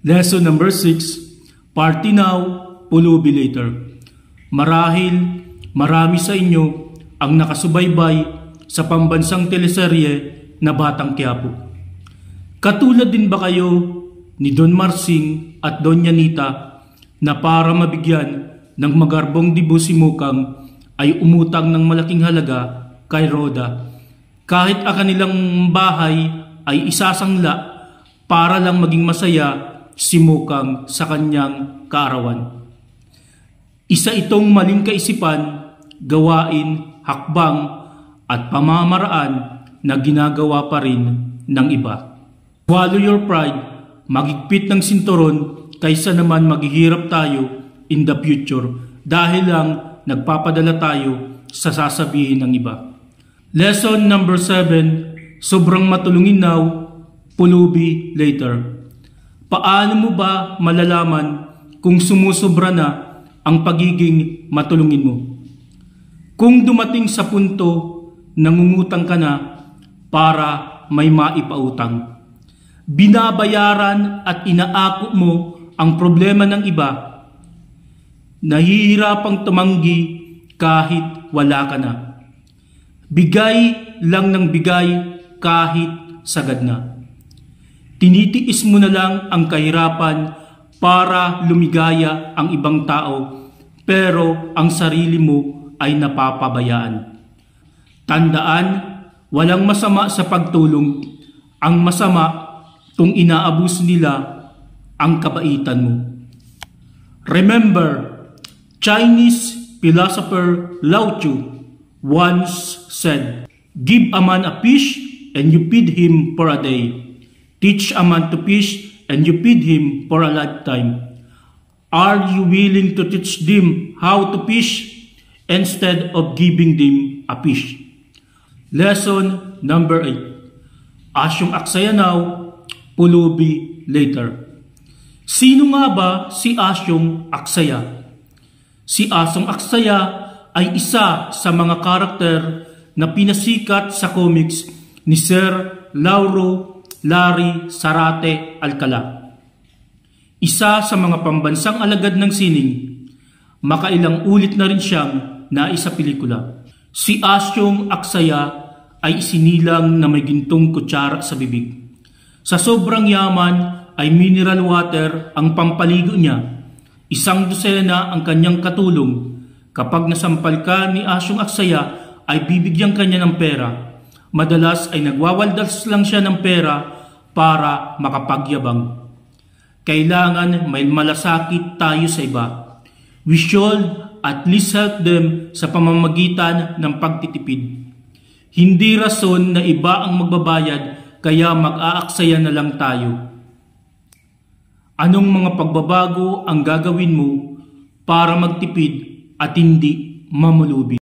Lesson number 6, Party now, pulubi later. Marahil marami sa inyo ang nakasubaybay sa pambansang teleserye na Batang Quiapo. Katulad din ba kayo ni Don Marsing at Doña Nita na para mabigyan ng magarbong dibo si Mukang ay umutang ng malaking halaga kay Roda kahit ang kanilang bahay ay isasangla para lang maging masaya si Mukang sa kanyang kaarawan? Isa itong maling kaisipan, gawain, hakbang at pamamaraan na ginagawa pa rin ng iba. Swallow your pride, magigpit ng sinturon kaysa naman maghihirap tayo in the future dahil lang nagpapadala tayo sa sasabihin ng iba. Lesson number 7, sobrang matulungin now, pulubi later. Paano mo ba malalaman kung sumusobra na ang pagiging matulungin mo? Kung dumating sa punto nangungutang ka na para may maipautang, binabayaran at inaako mo ang problema ng iba, nahihirapang tumanggi kahit wala ka na. Bigay lang ng bigay kahit sagad na. Tinitiis mo na lang ang kahirapan para lumigaya ang ibang tao, pero ang sarili mo ay napapabayaan. Tandaan, walang masama sa pagtulong. Ang masama kung inaabus nila ang kabaitan mo. Remember, Chinese philosopher Lao Tzu once said, "Give a man a fish and you feed him for a day. Teach a man to fish and you feed him for a lifetime. Are you willing to teach them how to fish instead of giving them a fish?" Lesson number 8, Asyong aksaya now, pulubi later. Sino nga ba si Asyong Aksaya? Si Asyong Aksaya ay isa sa mga karakter na pinasikat sa comics ni Sir Lauro Larry Zarate Alcala. Isa sa mga pambansang alagad ng sining, makailang ulit na rin siyang naisa pelikula. Si Asyong Aksaya ay isinilang na may gintong kutsara sa bibig. Sa sobrang yaman ay mineral water ang pampaligo niya. Isang dosena ang kanyang katulong. Kapag nasampal ka ni Asyong Aksaya ay bibigyan kanya ng pera. Madalas ay nagwawaldas lang siya ng pera para makapagyabang. Kailangan may malasakit tayo sa iba. We should at least help them sa pamamagitan ng pagtitipid. Hindi rason na iba ang magbabayad kaya mag-aaksaya na lang tayo. Anong mga pagbabago ang gagawin mo para magtipid at hindi mamulubi?